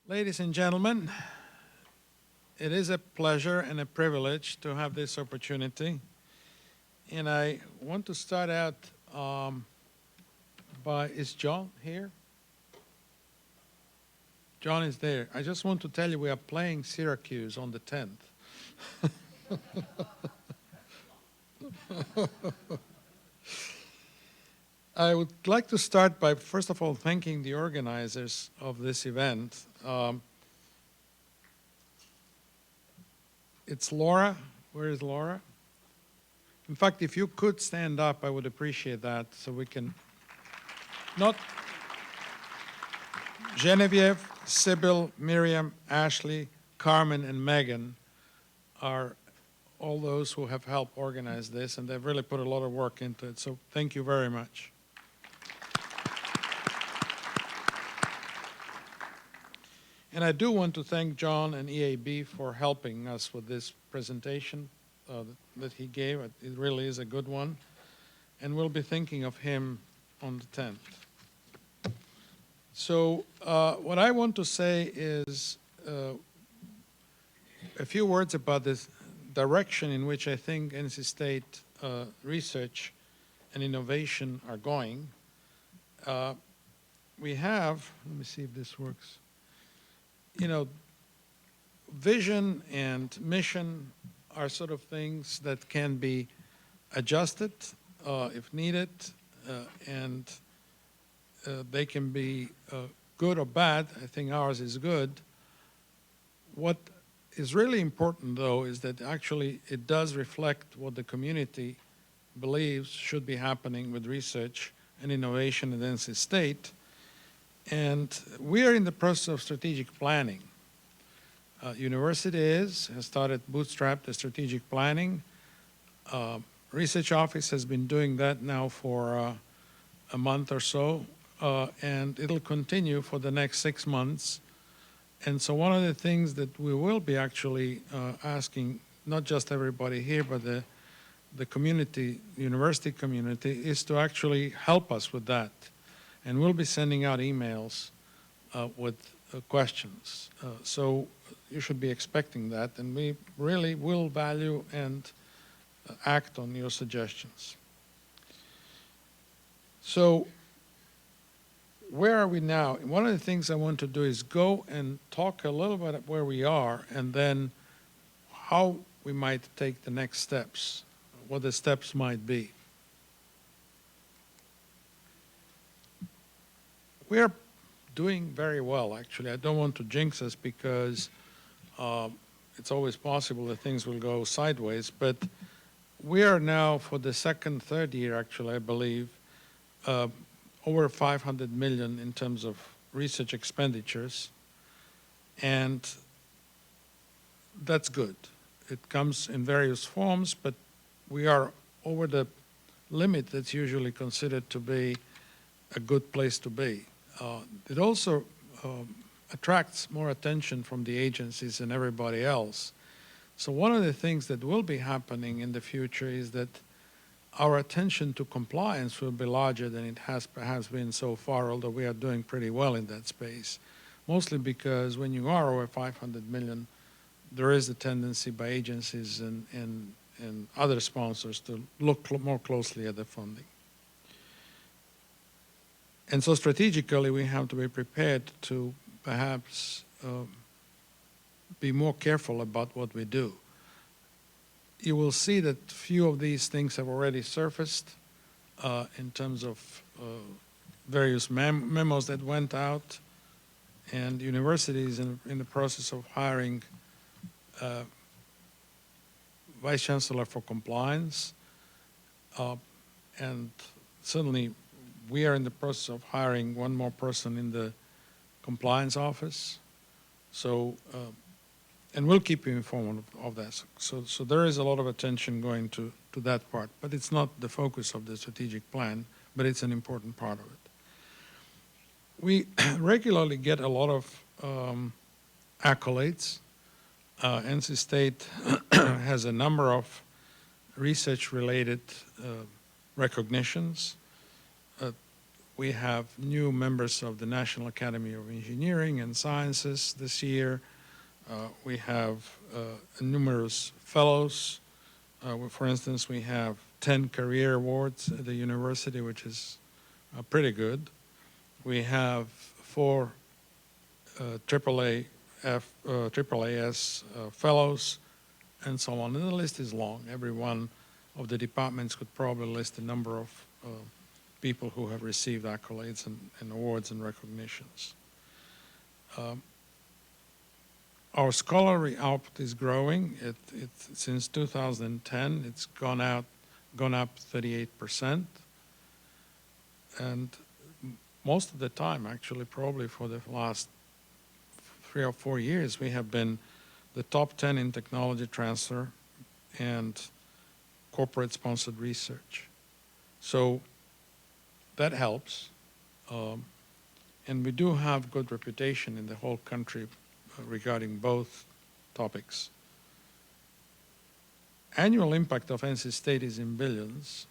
Ladies and gentlemen, it is a pleasure and a privilege to have this opportunity. And I want to start out is John here? John is there. I just want to tell you we are playing Syracuse on the 10th. I would like to start by, first of all, thanking the organizers of this event. It's Laura. Where is Laura? In fact, if you could stand up, I would appreciate that so we can not Genevieve, Sybil, Miriam, Ashley, Carmen, and Megan are all those who have helped organize this, and they've really put a lot of work into it, so thank you very much. And I do want to thank John and EAB for helping us with this presentation that he gave. It really is a good one. And we'll be thinking of him on the 10th. So what I want to say is a few words about this direction in which I think NC State research and innovation are going. We have, let me see if this works. You know, vision and mission are sort of things that can be adjusted if needed, and they can be good or bad. I think ours is good. What is really important, though, is that actually it does reflect what the community believes should be happening with research and innovation at NC State. And we are in the process of strategic planning. University has started bootstrap the strategic planning. Research office has been doing that now for a month or so, and it'll continue for the next 6 months. And so one of the things that we will be actually asking, not just everybody here, but the community, university community, is to actually help us with that. And we'll be sending out emails with questions. So you should be expecting that, and we really will value and act on your suggestions. So where are we now? One of the things I want to do is go and talk a little bit about where we are, and then how we might take the next steps, what the steps might be. We are doing very well, actually. I don't want to jinx us because it's always possible that things will go sideways, but we are now, for the second, third year, actually, I believe, over 500 million in terms of research expenditures, and that's good. It comes in various forms, but we are over the limit that's usually considered to be a good place to be. It also attracts more attention from the agencies and everybody else. So one of the things that will be happening in the future is that our attention to compliance will be larger than it has perhaps been so far, although we are doing pretty well in that space. Mostly because when you are over 500 million, there is a tendency by agencies and other sponsors to look more closely at the funding. And so strategically, we have to be prepared to perhaps be more careful about what we do. You will see that few of these things have already surfaced in terms of various memos that went out, and universities in the process of hiring Vice Chancellor for Compliance, and certainly we are in the process of hiring one more person in the compliance office. So, and we'll keep you informed of that. So there is a lot of attention going to that part, but it's not the focus of the strategic plan, but it's an important part of it. We regularly get a lot of accolades. NC State has a number of research-related recognitions. We have new members of the National Academy of Engineering and Sciences this year. We have numerous fellows. For instance, we have 10 career awards at the university, which is pretty good. We have 4 AAAS fellows, and so on. And the list is long. Every one of the departments could probably list a number of people who have received accolades and awards and recognitions. Our scholarly output is growing. Since 2010, it's gone up 38%. And most of the time, actually, probably for the last 3 or 4 years, we have been the top 10 in technology transfer and corporate-sponsored research. So that helps. And we do have good reputation in the whole country regarding both topics. Annual impact of NC State is in billions,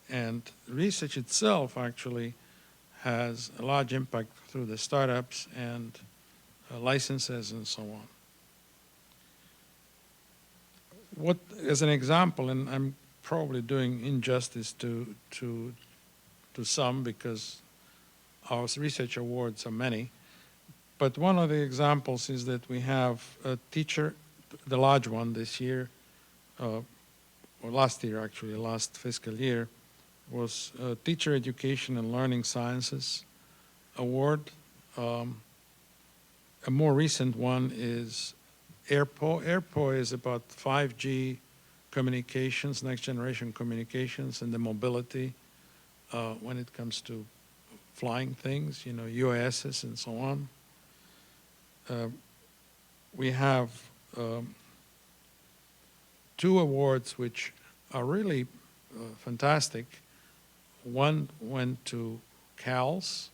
and research itself actually has a large impact through the startups and licenses and so on. What, as an example, and I'm probably doing injustice to some because our research awards are many, but one of the examples is that we have a teacher, the large one this year, or last year actually, last fiscal year, was Teacher Education and Learning Sciences Award. A more recent one is AirPo. AirPo is about 5G communications, next generation communications, and the mobility when it comes to flying things, UASs and so on. We have 2 awards which are really fantastic. One went to CALS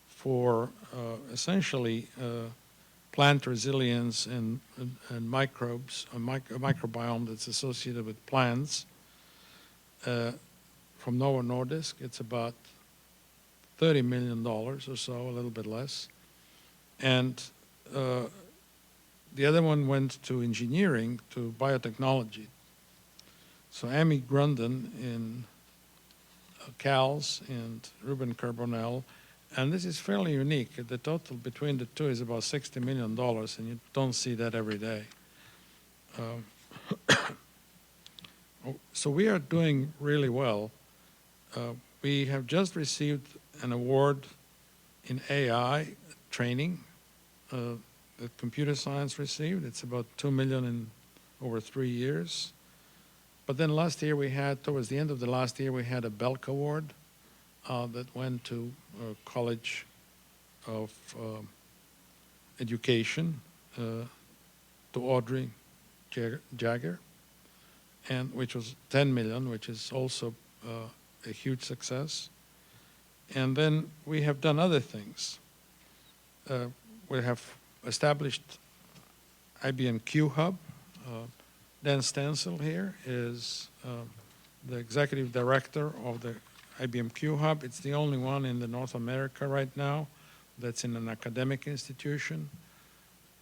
for essentially plant resilience and microbes, a microbiome that's associated with plants. From Novo Nordisk, it's about $30 million or so, a little bit less. And the other one went to engineering, to biotechnology. So Amy Grunden in CALS and Ruben Carbonell, and this is fairly unique. The total between the 2 is about $60 million, and you don't see that every day. So we are doing really well. We have just received an award in AI training that computer science received. It's about $2 million in over 3 years. But then last year we had, towards the end of the last year, we had a Belk Award that went to College of Education, to Audrey Jagger, and which was 10 million, which is also a huge success. And then we have done other things. We have established IBM Q Hub. Dan Stencil here is the executive director of the IBM Q Hub. It's the only one in the North America right now that's in an academic institution.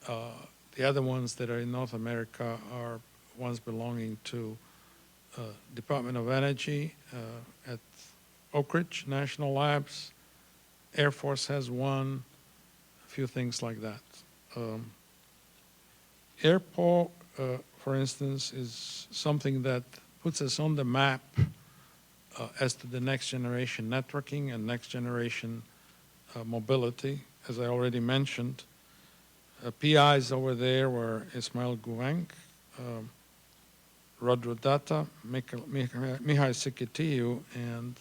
The other ones that are in North America are ones belonging to Department of Energy at Oak Ridge National Labs. Air Force has one, a few things like that. AirPo, for instance, is something that puts us on the map as to the next generation networking and next generation mobility. As I already mentioned, PIs over there were Ismail Guvenk, Rodro Data, Mihai Sikitiu, and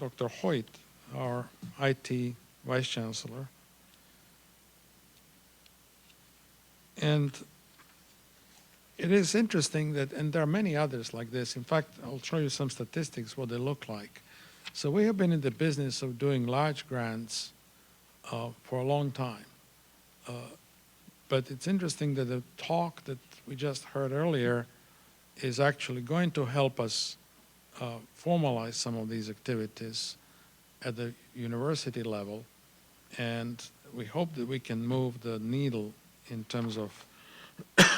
Dr. Hoyt, our IT Vice Chancellor. And it is interesting that, and there are many others like this. In fact, I'll show you some statistics, what they look like. So we have been in the business of doing large grants for a long time. But it's interesting that the talk that we just heard earlier is actually going to help us formalize some of these activities at the university level, and we hope that we can move the needle in terms of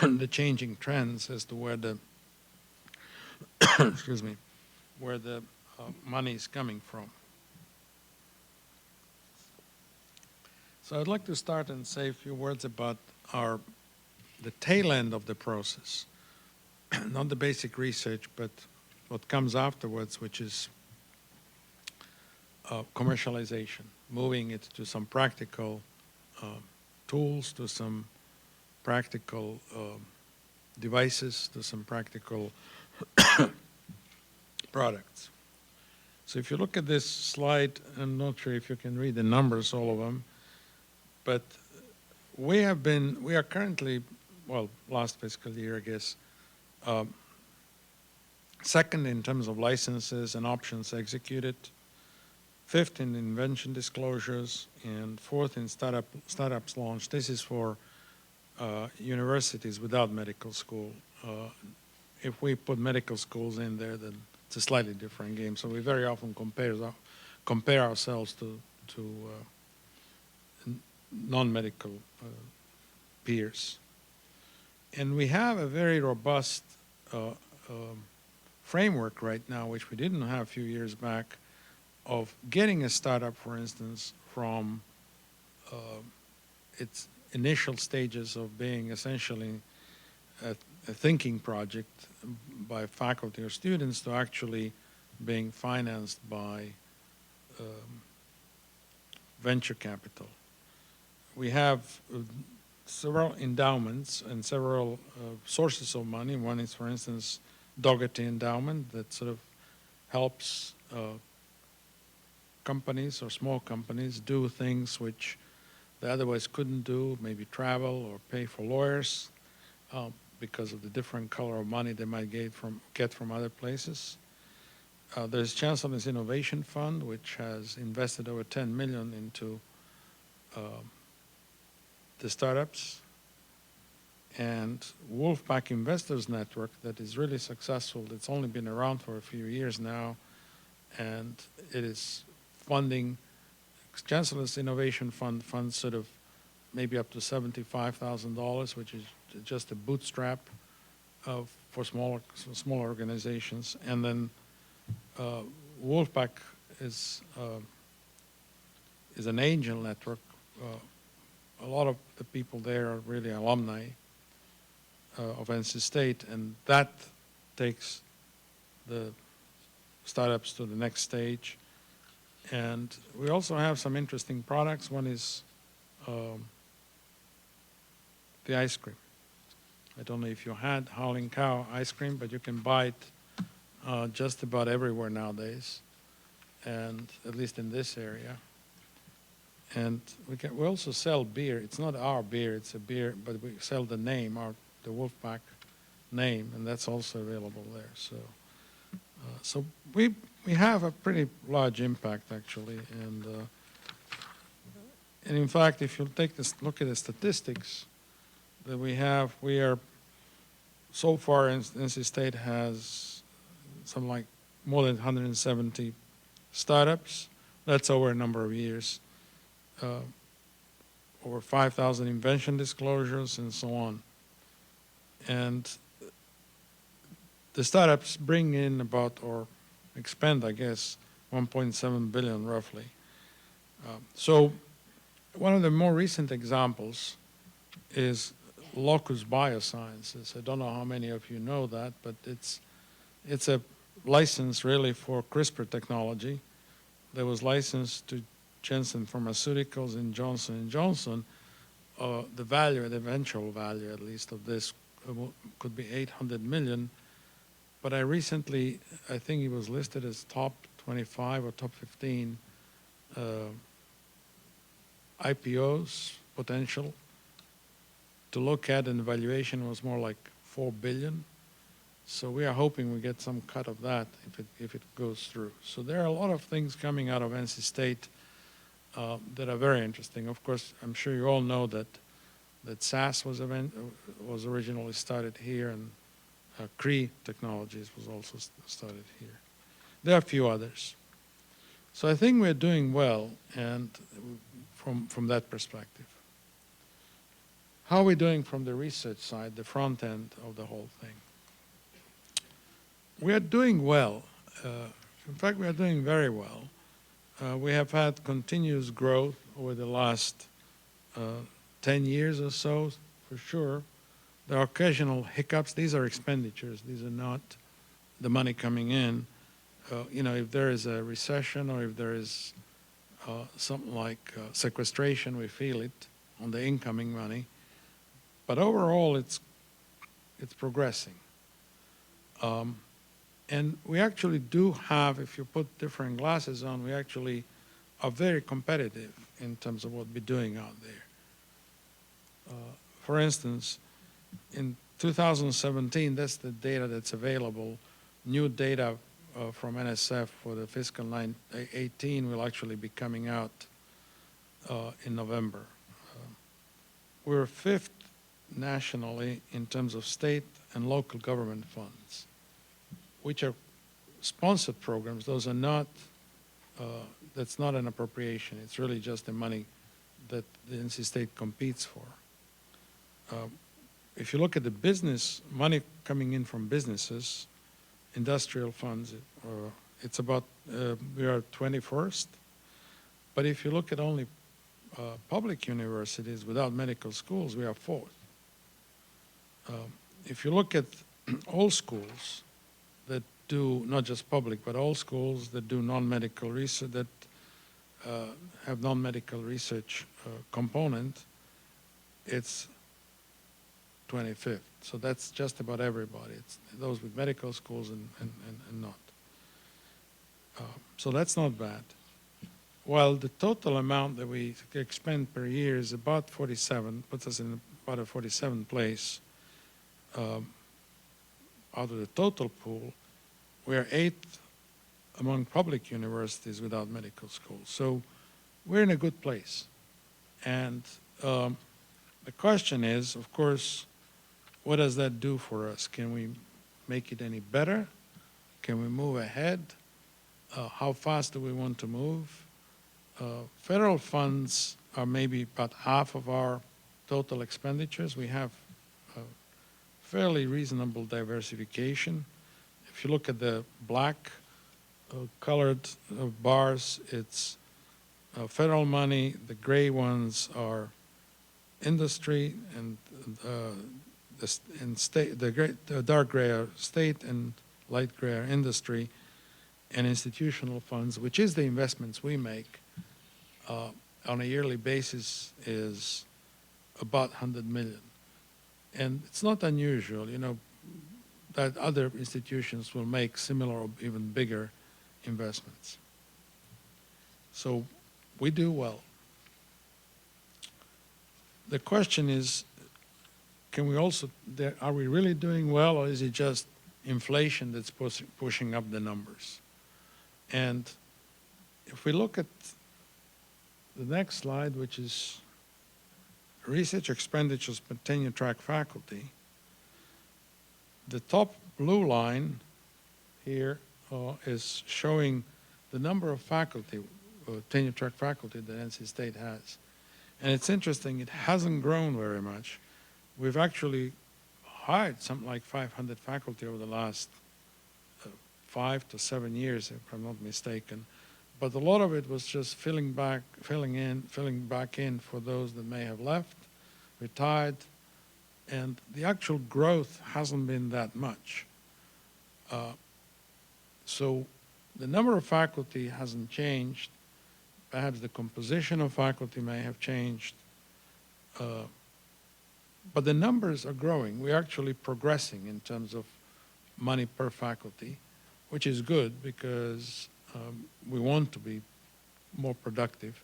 the changing trends as to where the excuse me, where the money is coming from. So I'd like to start and say a few words about the tail end of the process, not the basic research, but what comes afterwards, which is commercialization, moving it to some practical tools, to some practical devices, to some practical products. So if you look at this slide, I'm not sure if you can read the numbers, all of them, but we are currently, well, last fiscal year, I guess, second in terms of licenses and options executed, fifth in invention disclosures, and fourth in startups launched. This is for universities without medical school. If we put medical schools in there, then it's a slightly different game. So we very often compare ourselves to non-medical peers. And we have a very robust framework right now, which we didn't have a few years back, of getting a startup, for instance, from its initial stages of being essentially a thinking project by faculty or students to actually being financed by venture capital. We have several endowments and several sources of money. One is, for instance, Dougherty Endowment that sort of helps companies or small companies do things which they otherwise couldn't do, maybe travel or pay for lawyers because of the different color of money they might get from other places. There's Chancellor's Innovation Fund, which has invested over 10 million into the startups, and Wolfpack Investors Network that is really successful. It's only been around for a few years now, and it is funding, Chancellor's Innovation Fund funds sort of maybe up to $75,000, which is just a bootstrap for smaller organizations. And then Wolfpack is an angel network. A lot of the people there are really alumni of NC State, and that takes the startups to the next stage. And we also have some interesting products. One is the ice cream. I don't know if you had Howling Cow ice cream, but you can buy it just about everywhere nowadays, and at least in this area. And we also sell beer. It's not our beer, it's a beer, but we sell the name, the Wolfpack name, and that's also available there. So we have a pretty large impact actually, and in fact, if you look at the statistics that we are so far, NC State has something like more than 170 startups. That's over a number of years. Over 5,000 invention disclosures and so on. And the startups bring in about, or expend, I guess, 1.7 billion roughly. So one of the more recent examples is Locus Biosciences. I don't know how many of you know that, but it's a license really for CRISPR technology that was licensed to Janssen Pharmaceuticals and Johnson & Johnson. The value, the eventual value at least of this could be 800 million. But I think it was listed as top 25 or top 15 IPOs potential to look at, and the valuation was more like 4 billion. So we are hoping we get some cut of that if it goes through. So there are a lot of things coming out of NC State that are very interesting. Of course, I'm sure you all know that SAS was originally started here, and Cree Technologies was also started here. There are a few others. So I think we're doing well, and from that perspective. How are we doing from the research side, the front end of the whole thing? We are doing well. In fact, we are doing very well. We have had continuous growth over the last 10 years or so, for sure. There are occasional hiccups. These are expenditures. These are not the money coming in. If there is a recession or if there is something like sequestration, we feel it on the incoming money. But overall, it's progressing. And we actually do have, if you put different glasses on, we actually are very competitive in terms of what we're doing out there. For instance, in 2017, that's the data that's available. New data from NSF for the fiscal 18 will actually be coming out in November. We're fifth nationally in terms of state and local government funds, which are sponsored programs. Those are not, that's not an appropriation. It's really just the money that the NC State competes for. If you look at the business, money coming in from businesses, industrial funds, it's about, we are 21st. But if you look at only public universities without medical schools, we are fourth. If you look at all schools that do, not just public, but all schools that do non-medical research, that have non-medical research component, it's 25th. So that's just about everybody. It's those with medical schools and not. So that's not bad. While the total amount that we expend per year is about 47, puts us in about a 47th place out of the total pool, we are eighth among public universities without medical schools. So we're in a good place. And the question is, of course, what does that do for us? Can we make it any better? Can we move ahead? How fast do we want to move? Federal funds are maybe about half of our total expenditures. We have fairly reasonable diversification. If you look at the black colored bars, it's federal money. The gray ones are industry, and the dark gray are state, and light gray are industry, and institutional funds, which is the investments we make on a yearly basis, is about 100 million. And it's not unusual, that other institutions will make similar or even bigger investments. So we do well. The question is, can we also, are we really doing well, or is it just inflation that's pushing up the numbers? And if we look at the next slide, which is research expenditures per tenure track faculty, the top blue line here is showing the number of faculty, tenure track faculty that NC State has. And it's interesting, it hasn't grown very much. We've actually hired something like 500 faculty over the last 5 to 7 years, if I'm not mistaken. But a lot of it was just filling back in for those that may have left, retired, and the actual growth hasn't been that much. So the number of faculty hasn't changed. Perhaps the composition of faculty may have changed. But the numbers are growing. We're actually progressing in terms of money per faculty, which is good because we want to be more productive.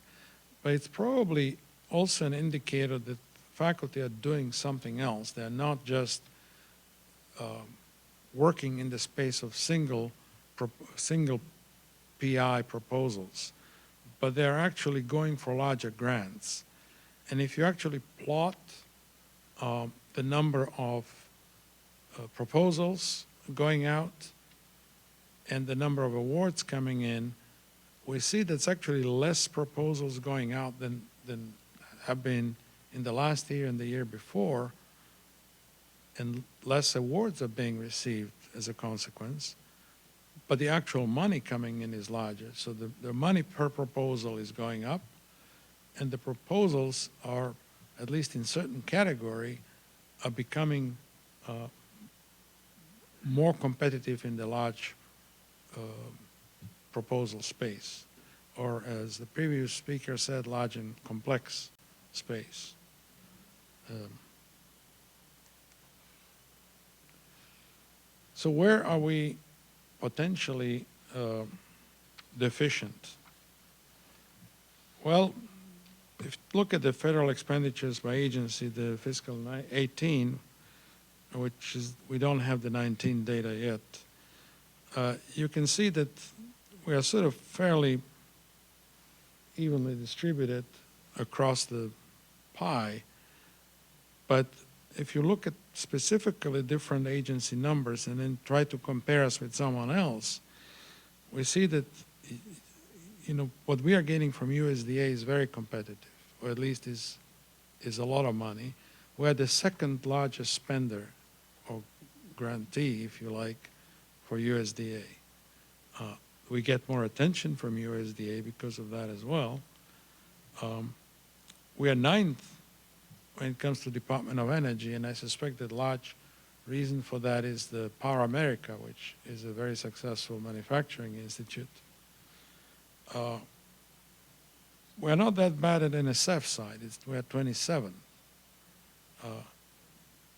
But it's probably also an indicator that faculty are doing something else. They're not just working in the space of single PI proposals, but they're actually going for larger grants. And if you actually plot the number of proposals going out and the number of awards coming in, we see that's actually less proposals going out than have been in the last year and the year before, and less awards are being received as a consequence, but the actual money coming in is larger. So the money per proposal is going up, and the proposals are, at least in certain category, are becoming more competitive in the large proposal space, or as the previous speaker said, large and complex space. So where are we potentially deficient? Well, if you look at the federal expenditures by agency, the fiscal 18, which is, we don't have the 19 data yet, you can see that we are sort of fairly evenly distributed across the pie. But if you look at specifically different agency numbers and then try to compare us with someone else, we see that, you know, what we are getting from USDA is very competitive, or at least is a lot of money. We're the second largest spender, or grantee, if you like, for USDA. We get more attention from USDA because of that as well. We are ninth when it comes to Department of Energy, and I suspect that large reason for that is the Power America, which is a very successful manufacturing institute. We're not that bad at NSF side. We're 27.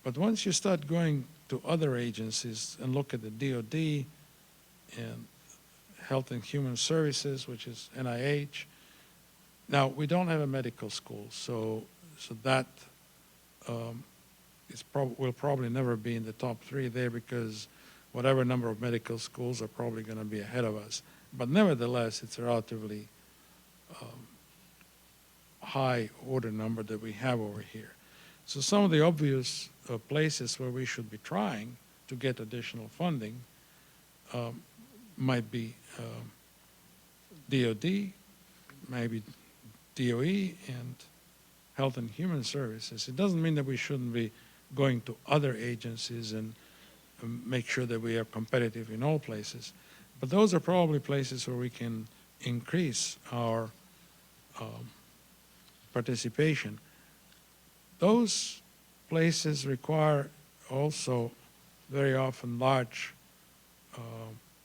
But once you start going to other agencies and look at the DOD and Health and Human Services, which is NIH, now we don't have a medical school, so that will probably never be in the top 3 there, because whatever number of medical schools are probably going to be ahead of us. But nevertheless, it's a relatively high order number that we have over here. So some of the obvious places where we should be trying to get additional funding might be DOD, maybe DOE, and Health and Human Services. It doesn't mean that we shouldn't be going to other agencies and make sure that we are competitive in all places. But those are probably places where we can increase our participation. Those places require also very often large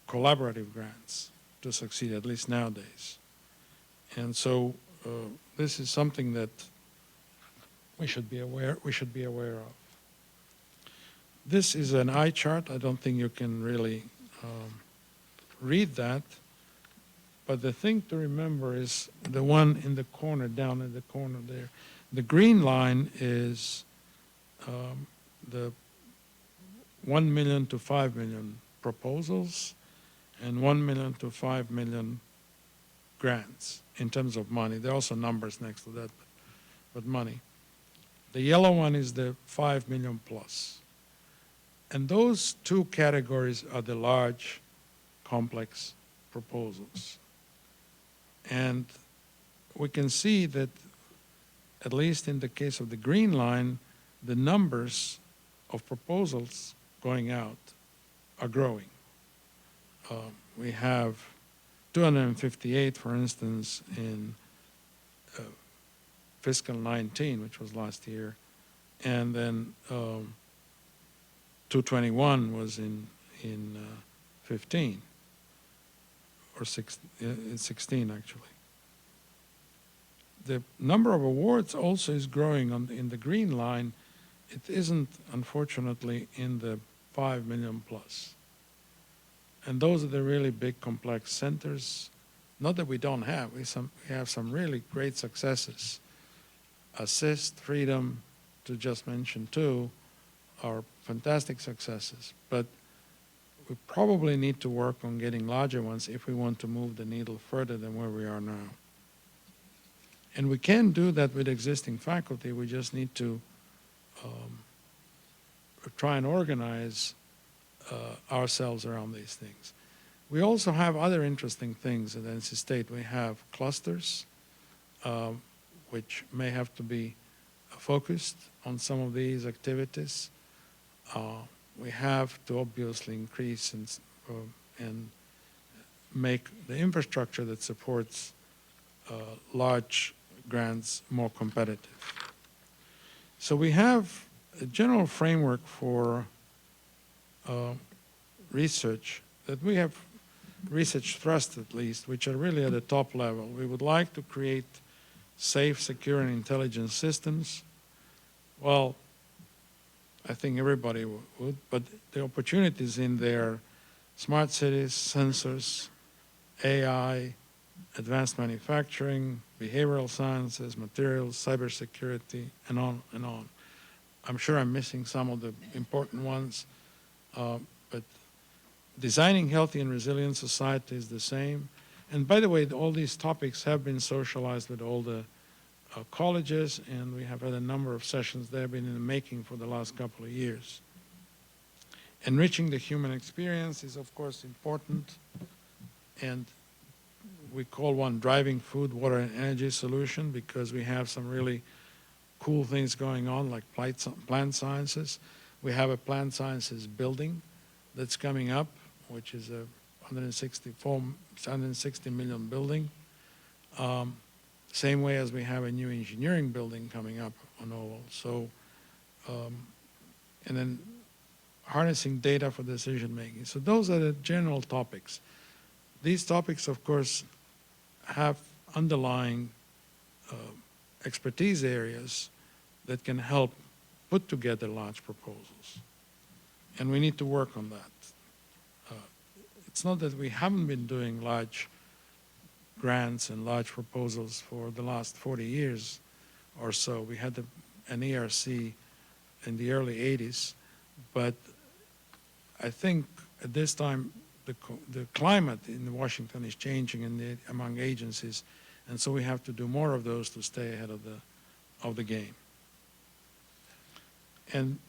collaborative grants to succeed, at least nowadays. And so this is something that we should be aware of. This is an eye chart. I don't think you can really read that. But the thing to remember is the one in the corner, down in the corner there. The green line is the 1 million to 5 million proposals and 1 million to 5 million grants in terms of money. There are also numbers next to that, but money. The yellow one is the 5 million plus. And those two categories are the large, complex proposals. And we can see that, at least in the case of the green line, the numbers of proposals going out are growing. We have 258, for instance, in fiscal 19, which was last year, and then 221 was in 15, or 16 actually. The number of awards also is growing in the green line. It isn't, unfortunately, in the 5 million plus. And those are the really big complex centers. Not that we don't have, we have some really great successes. Assist, Freedom, to just mention 2, are fantastic successes. But we probably need to work on getting larger ones if we want to move the needle further than where we are now. And we can do that with existing faculty. We just need to try and organize ourselves around these things. We also have other interesting things at NC State. We have clusters, which may have to be focused on some of these activities. We have to obviously increase and make the infrastructure that supports large grants more competitive. So we have a general framework for research that we have research thrust at least, which are really at the top level. We would like to create safe, secure, and intelligent systems. Well, I think everybody would, but the opportunities in there, smart cities, sensors, AI, advanced manufacturing, behavioral sciences, materials, cybersecurity, and on and on. I'm sure I'm missing some of the important ones, but designing healthy and resilient society is the same. And by the way, all these topics have been socialized with all the colleges, and we have had a number of sessions that have been in the making for the last couple of years. Enriching the human experience is, of course, important, and we call one driving food, water, and energy solution because we have some really cool things going on, like plant sciences. We have a plant sciences building that's coming up, which is a 160 million building. Same way as we have a new engineering building coming up on Oval. So, and then harnessing data for decision making. So those are the general topics. These topics, of course, have underlying expertise areas that can help put together large proposals. And we need to work on that. It's not that we haven't been doing large grants and large proposals for the last 40 years or so. We had an ERC in the early 80s, but I think at this time the climate in Washington is changing among agencies, and so we have to do more of those to stay ahead of the game. And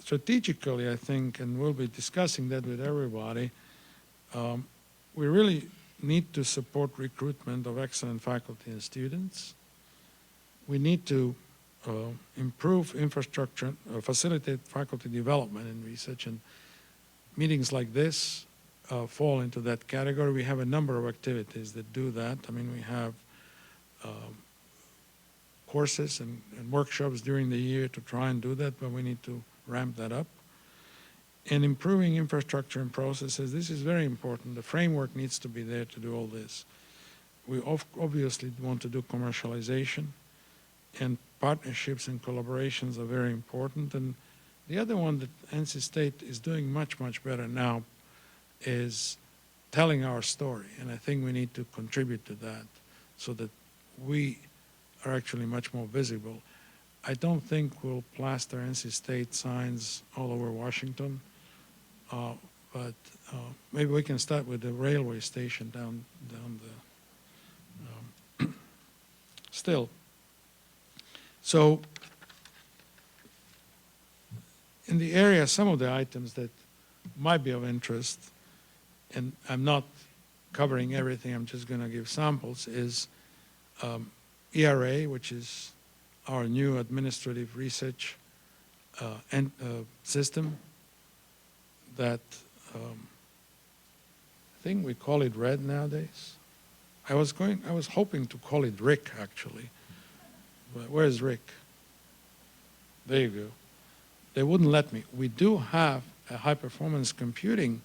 strategically, I think, and we'll be discussing that with everybody, we really need to support recruitment of excellent faculty and students. We need to improve infrastructure, facilitate faculty development and research, and meetings like this fall into that category. We have a number of activities that do that. I mean, we have courses and workshops during the year to try and do that, but we need to ramp that up. And improving infrastructure and processes, this is very important. The framework needs to be there to do all this. We obviously want to do commercialization, and partnerships and collaborations are very important. And the other one that NC State is doing much, much better now is telling our story. And I think we need to contribute to that so that we are actually much more visible. I don't think we'll plaster NC State signs all over Washington, but maybe we can start with the railway station down the still. So in the area, some of the items that might be of interest, and I'm not covering everything, I'm just going to give samples, is ERA, which is our new administrative research system that I think we call it RED nowadays. I was hoping to call it RIC actually. But where's RIC? There you go. They wouldn't let me. We do have a high performance computing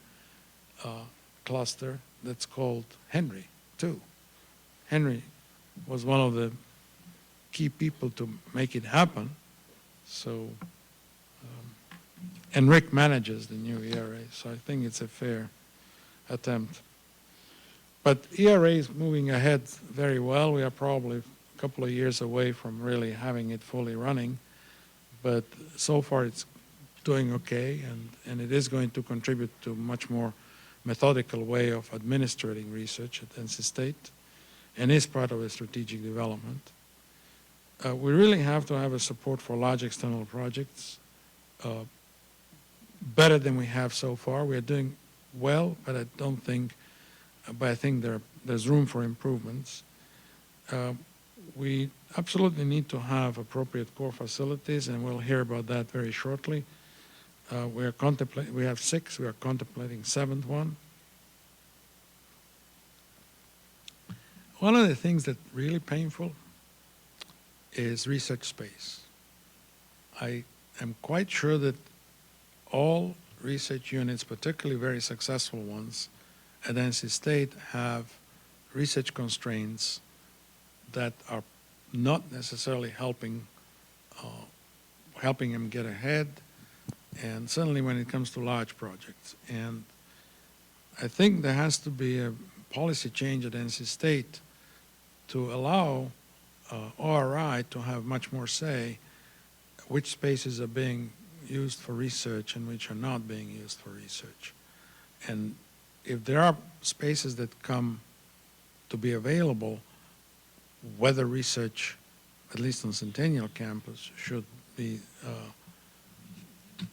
cluster that's called Henry too. Henry was one of the key people to make it happen. So, and Rick manages the new ERA, so I think it's a fair attempt. But ERA is moving ahead very well. We are probably a couple of years away from really having it fully running, but so far it's doing okay, and it is going to contribute to a much more methodical way of administrating research at NC State, and is part of a strategic development. We really have to have a support for large external projects, better than we have so far. We are doing well, but I don't think but I think there's room for improvements. We absolutely need to have appropriate core facilities, and we'll hear about that very shortly. We have 6, we are contemplating 7th one. One of the things that's really painful is research space. I am quite sure that all research units, particularly very successful ones at NC State, have research constraints that are not necessarily helping them get ahead, and certainly when it comes to large projects. And I think there has to be a policy change at NC State to allow ORI to have much more say which spaces are being used for research and which are not being used for research. And if there are spaces that come to be available, whether research, at least on Centennial campus, should be,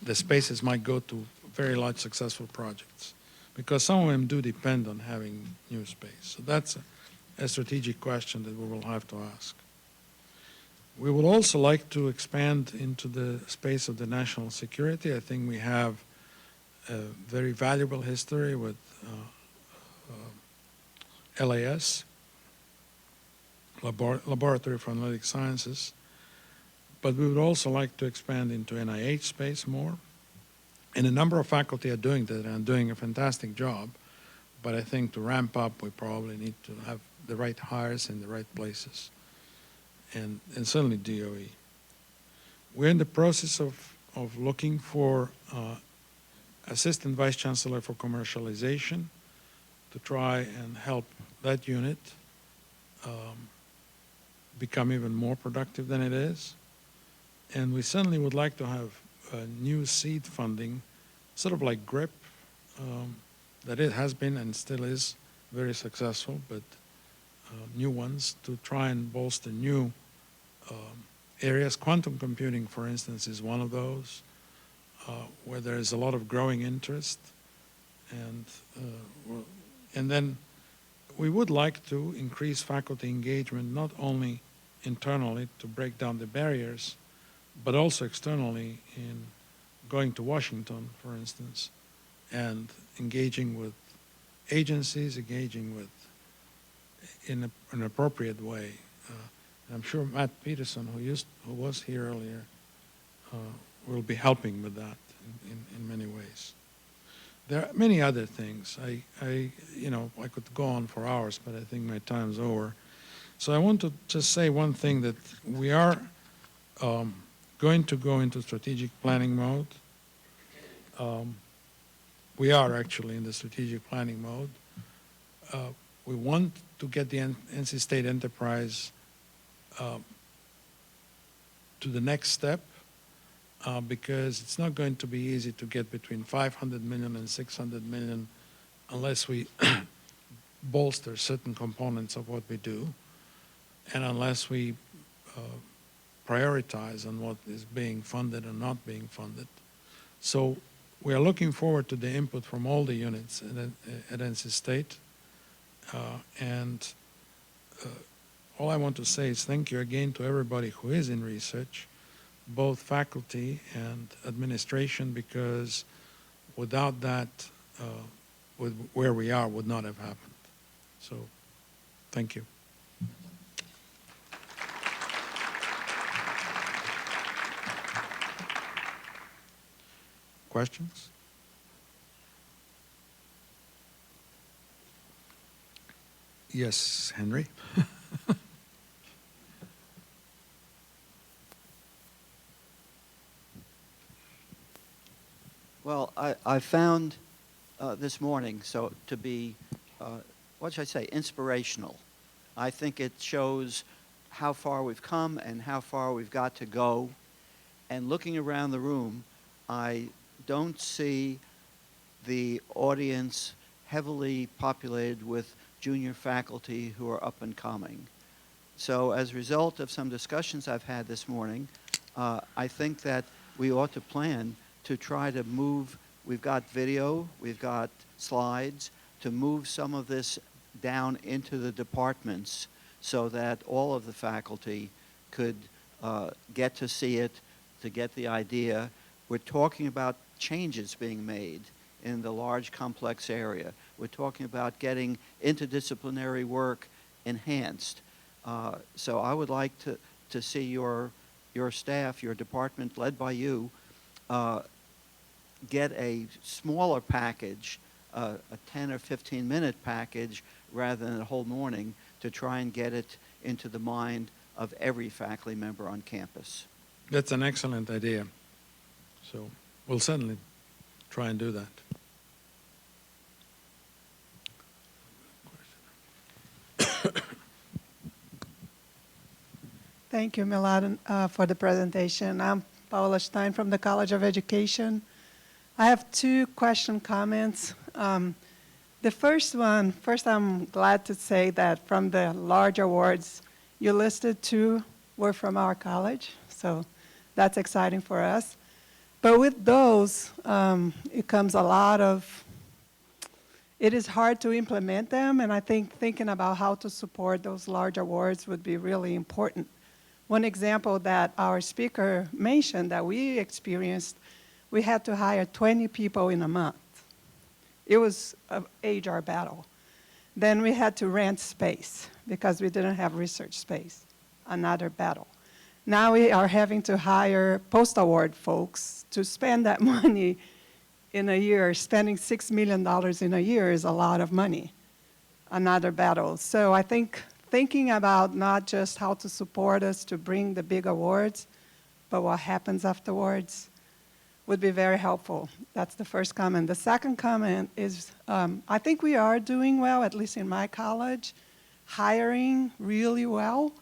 the spaces might go to very large successful projects, because some of them do depend on having new space. So that's a strategic question that we will have to ask. We would also like to expand into the space of the national security. I think we have a very valuable history with LAS, Laboratory for Analytic Sciences, but we would also like to expand into NIH space more. And a number of faculty are doing that and doing a fantastic job, but I think to ramp up, we probably need to have the right hires in the right places, and certainly DOE. We're in the process of looking for Assistant Vice Chancellor for Commercialization to try and help that unit become even more productive than it is. And we certainly would like to have new seed funding, sort of like GRIP, that it has been and still is very successful, but new ones to try and bolster new areas. Quantum computing, for instance, is one of those where there is a lot of growing interest. And then we would like to increase faculty engagement, not only internally to break down the barriers, but also externally in going to Washington, for instance, and engaging with agencies, engaging with in an appropriate way. I'm sure Matt Peterson, who was here earlier, will be helping with that in many ways. There are many other things. I could go on for hours, but I think my time's over. So I want to just say one thing, that we are going to go into strategic planning mode. We are actually in the strategic planning mode. We want to get the NC State enterprise to the next step, because it's not going to be easy to get between 500 million and 600 million unless we bolster certain components of what we do, and unless we prioritize on what is being funded and not being funded. So we are looking forward to the input from all the units at NC State. All I want to say is thank you again to everybody who is in research, both faculty and administration, because without that, where we are would not have happened. So, thank you. Questions? Yes, Henry. Well, I found this morning to be, what should I say, inspirational. I think it shows how far we've come and how far we've got to go. And looking around the room, I don't see the audience heavily populated with junior faculty who are up and coming. So as a result of some discussions I've had this morning, I think that we ought to plan to try to move. We've got video, we've got slides, to move some of this down into the departments so that all of the faculty could get to see it, to get the idea. We're talking about changes being made in the large complex area. We're talking about getting interdisciplinary work enhanced. So I would like to see your staff, your department led by you, get a smaller package, a 10 or 15-minute package rather than a whole morning, to try and get it into the mind of every faculty member on campus. That's an excellent idea. So we'll certainly try and do that. Thank you, Mladen, for the presentation. I'm Paula Stein from the College of Education. I have two comments. The first, I'm glad to say that from the large awards you listed, 2 were from our college, so that's exciting for us. But with those, it comes a lot of, it is hard to implement them, and I think thinking about how to support those large awards would be really important. One example that our speaker mentioned that we experienced, we had to hire 20 people in a month. It was an HR battle. Then we had to rent space because we didn't have research space, another battle. Now we are having to hire post-award folks to spend that money in a year. Spending $6 million in a year is a lot of money, another battle. So I think thinking about not just how to support us to bring the big awards, but what happens afterwards would be very helpful. That's the first comment. The second comment is I think we are doing well, at least in my college, hiring really well,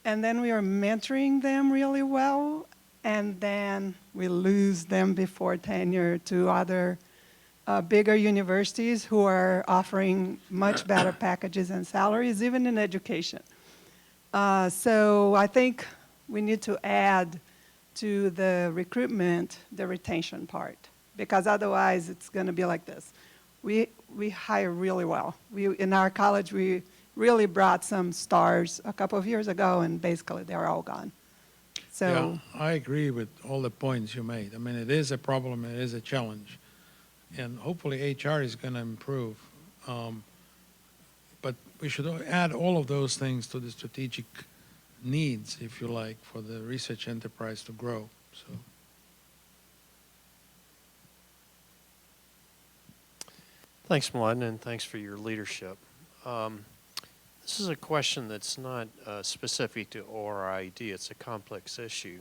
and then we are mentoring them really well, and then we lose them before tenure to other bigger universities who are offering much better packages and salaries, even in education. So I think we need to add to the recruitment, the retention part, because otherwise it's going to be like this. We hire really well. In our college, we really brought some stars a couple of years ago, and basically they're all gone. So yeah, I agree with all the points you made. I mean, it is a problem, it is a challenge, and hopefully HR is going to improve. But we should add all of those things to the strategic needs, if you like, for the research enterprise to grow. So, thanks, Mladen, and thanks for your leadership. This is a question that's not specific to ORID. It's a complex issue,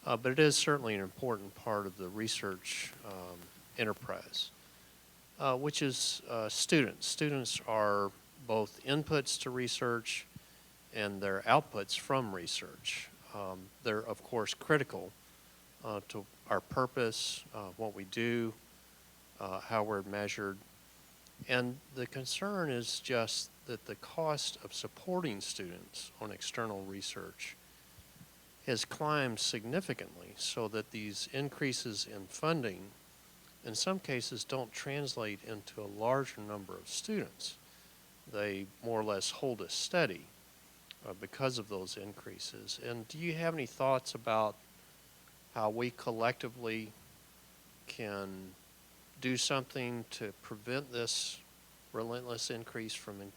but it is certainly an important part of the research enterprise, which is students. Students are both inputs to research and their outputs from research. They're, of course, critical to our purpose, what we do, how we're measured. And the concern is just that the cost of supporting students on external research has climbed significantly, so that these increases in funding in some cases don't translate into a larger number of students. They more or less hold us steady because of those increases. And do you have any thoughts about how we collectively can do something to prevent this relentless increase from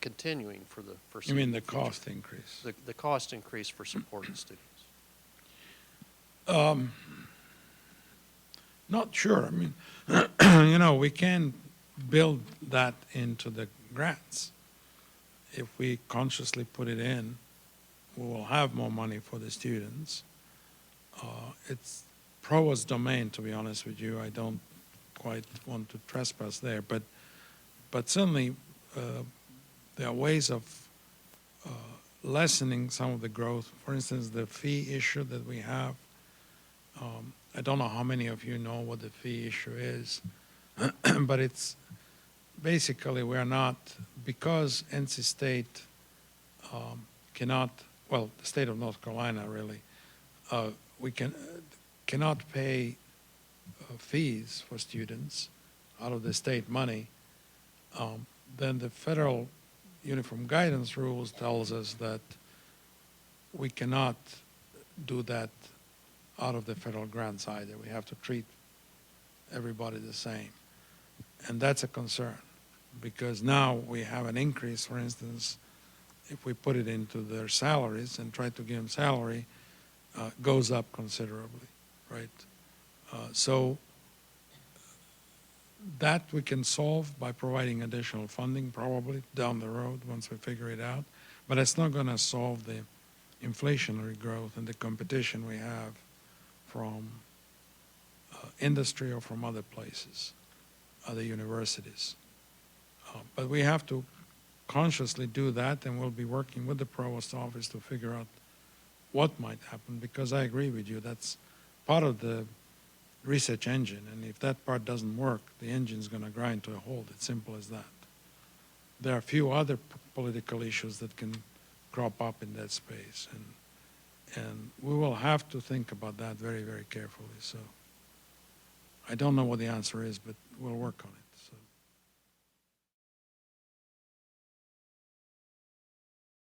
continuing for the you mean the future? cost increase? The cost increase for supporting students. Not sure. I mean, you know, we can build that into the grants. If we consciously put it in, we will have more money for the students. It's provost domain, to be honest with you. I don't quite want to trespass there, but certainly there are ways of lessening some of the growth. For instance, the fee issue that we have. I don't know how many of you know what the fee issue is, but it's basically we're not, because NC State cannot, well, the state of North Carolina really, we cannot pay fees for students out of the state money. then the federal uniform guidance rules tells us that we cannot do that out of the federal grants either. We have to treat everybody the same. And that's a concern, because now we have an increase, for instance, if we put it into their salaries and try to give them salary, goes up considerably, right? So that we can solve by providing additional funding probably down the road once we figure it out. But it's not going to solve the inflationary growth and the competition we have from industry or from other places, other universities. But we have to consciously do that, and we'll be working with the provost office to figure out what might happen, because I agree with you, that's part of the research engine, and if that part doesn't work, the engine's going to grind to a halt. It's simple as that. There are a few other political issues that can crop up in that space, and we will have to think about that very, very carefully. So I don't know what the answer is, but we'll work on it.